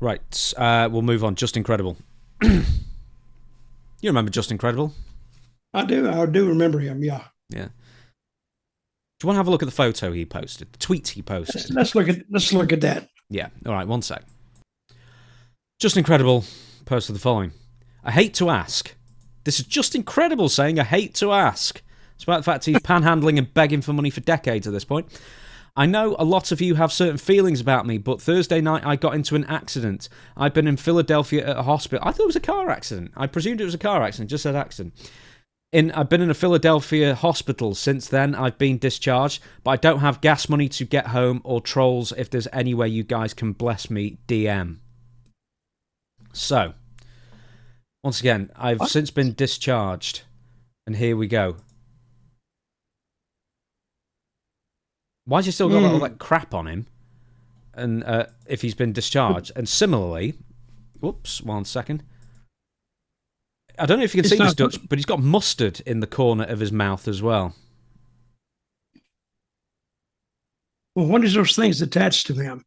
Right, we'll move on. Just Incredible. You remember Just Incredible? I do. I do remember him. Yeah. Yeah. Do you want to have a look at the photo he posted, the tweet he posted? Let's look at that. Yeah. All right. One sec. Just Incredible posted the following. I hate to ask. This is Just Incredible saying I hate to ask. Despite the fact he's panhandling and begging for money for decades at this point. I know a lot of you have certain feelings about me, but Thursday night I got into an accident. I've been in Philadelphia at a hospital. I thought it was a car accident. I presumed it was a car accident. Just said accident. I've been in a Philadelphia hospital since then. I've been discharged, but I don't have gas money to get home or trolls. If there's any way you guys can bless me, DM. So, once again, I've since been discharged, and here we go. Why's he still got all that crap on him? And if he's been discharged, and similarly, whoops, 1 second. I don't know if you can see this, Dutch, but he's got mustard in the corner of his mouth as well. Well, what is those things attached to him?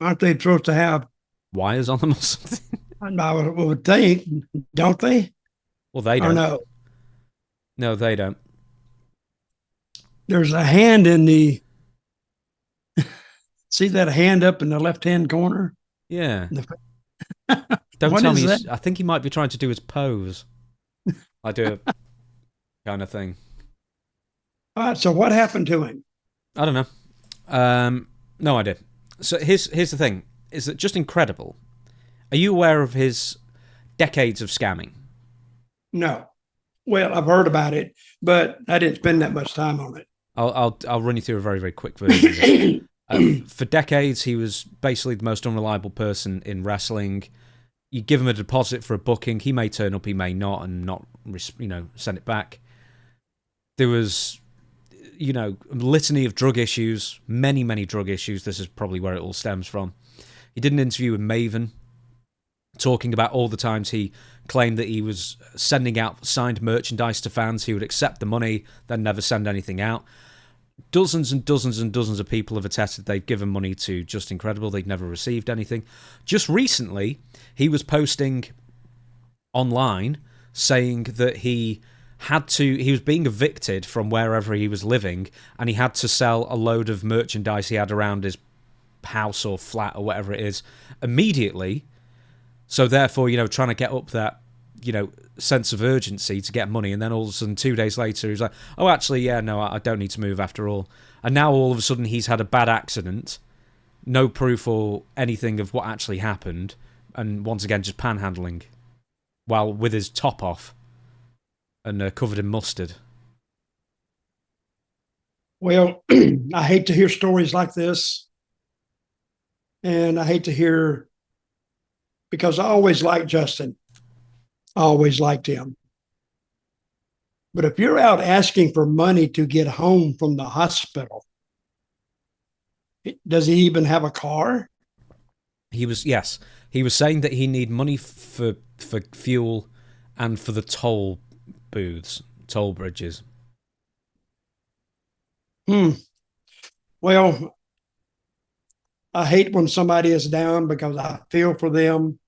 Aren't they supposed to have wires on them or something? I would think, don't they? Well, they don't. Or no. No, they don't. There's a hand in the. See that hand up in the left-hand corner? Yeah. Don't tell me. I think he might be trying to do his pose. I do a kind of thing. All right. So what happened to him? I don't know. No idea. So here's the thing: is that Just Incredible? Are you aware of his decades of scamming? No. Well, I've heard about it, but I didn't spend that much time on it. I'll run you through a very, very quick version. For decades, he was basically the most unreliable person in wrestling. You give him a deposit for a booking, he may turn up, he may not, and not, send it back. There was, a litany of drug issues, many, many drug issues. This is probably where it all stems from. He did an interview with Maven, talking about all the times he claimed that he was sending out signed merchandise to fans. He would accept the money, then never send anything out. Dozens and dozens and dozens of people have attested they'd given money to Just Incredible. They'd never received anything. Just recently, he was posting online saying that he was being evicted from wherever he was living, and he had to sell a load of merchandise he had around his house or flat or whatever it is immediately. So therefore, trying to get up that, sense of urgency to get money, and then all of a sudden 2 days later he's like, oh, actually, yeah, no, I don't need to move after all. And now all of a sudden he's had a bad accident, no proof or anything of what actually happened, and once again just panhandling while with his top off and covered in mustard. Well, I hate to hear stories like this, and I hate to hear, because I always liked Justin. I always liked him. But if you're out asking for money to get home from the hospital, does he even have a car? He was saying that he need money for fuel and for the toll bridges. Well, I hate when somebody is down because I feel for them.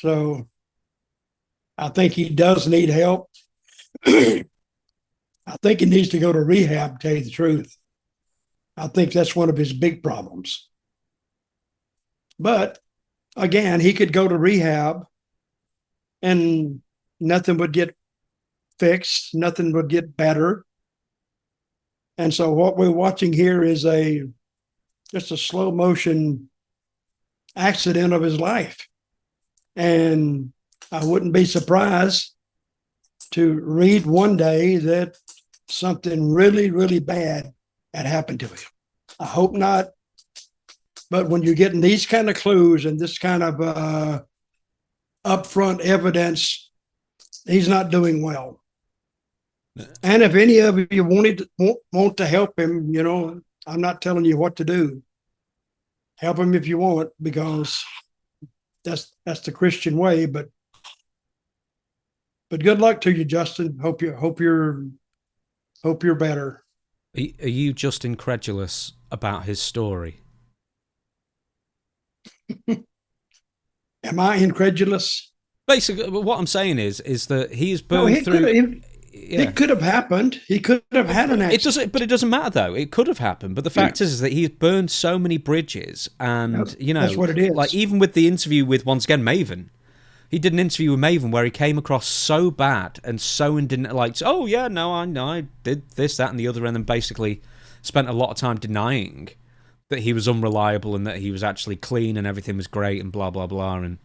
So I think he does need help. I think he needs to go to rehab, to tell you the truth. I think that's one of his big problems. But again, he could go to rehab and nothing would get fixed, nothing would get better. And so what we're watching here is just a slow motion accident of his life. And I wouldn't be surprised to read one day that something really, really bad had happened to him. I hope not. But when you're getting these kind of clues and this kind of upfront evidence, he's not doing well. And if any of you want to help him, I'm not telling you what to do. Help him if you want, because that's the Christian way. But good luck to you, Justin. Hope you're better. Are you just incredulous about his story? Am I incredulous? Basically, what I'm saying is that he's No, burned through. it could have happened. He could have had an accident. It doesn't, but it doesn't matter though. It could have happened, but the fact is that he's burned so many bridges, and That's what it is. like even with the interview with once again Maven, he did an interview with Maven where he came across so bad and so indignant, like, oh yeah, no, I did this, that, and the other, and then basically spent a lot of time denying that he was unreliable and that he was actually clean and everything was great and blah blah blah. And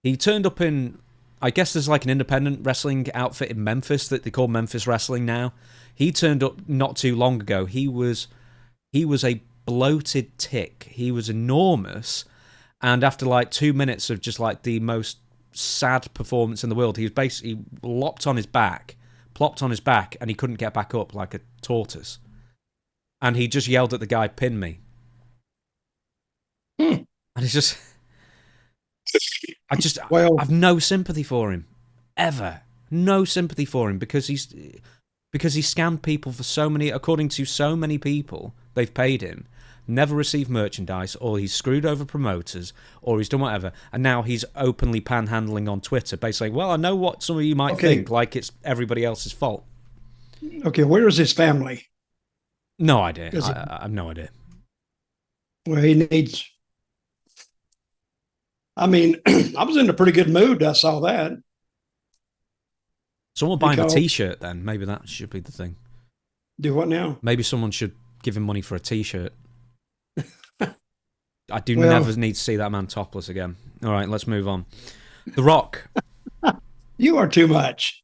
he turned up in, I guess there's like an independent wrestling outfit in Memphis that they call Memphis Wrestling now. He turned up not too long ago. He was a bloated tick. He was enormous, and after like 2 minutes of just like the most sad performance in the world, he was basically plopped on his back, and he couldn't get back up like a tortoise. And he just yelled at the guy, "Pin me." And it's just, I've no sympathy for him, ever. No sympathy for him because he scammed people for so many, according to so many people, they've paid him, never received merchandise, or he's screwed over promoters, or he's done whatever, and now he's openly panhandling on Twitter, basically, well, I know what some of you might think, like it's everybody else's fault. Okay, where is his family? No idea. I have no idea. Well, he needs... I mean, I was in a pretty good mood. I saw that. Someone buy him a T-shirt then. Maybe that should be the thing. Do what now? Maybe someone should give him money for a T-shirt. I do never need to see that man topless again. All right, let's move on. The Rock. You are too much.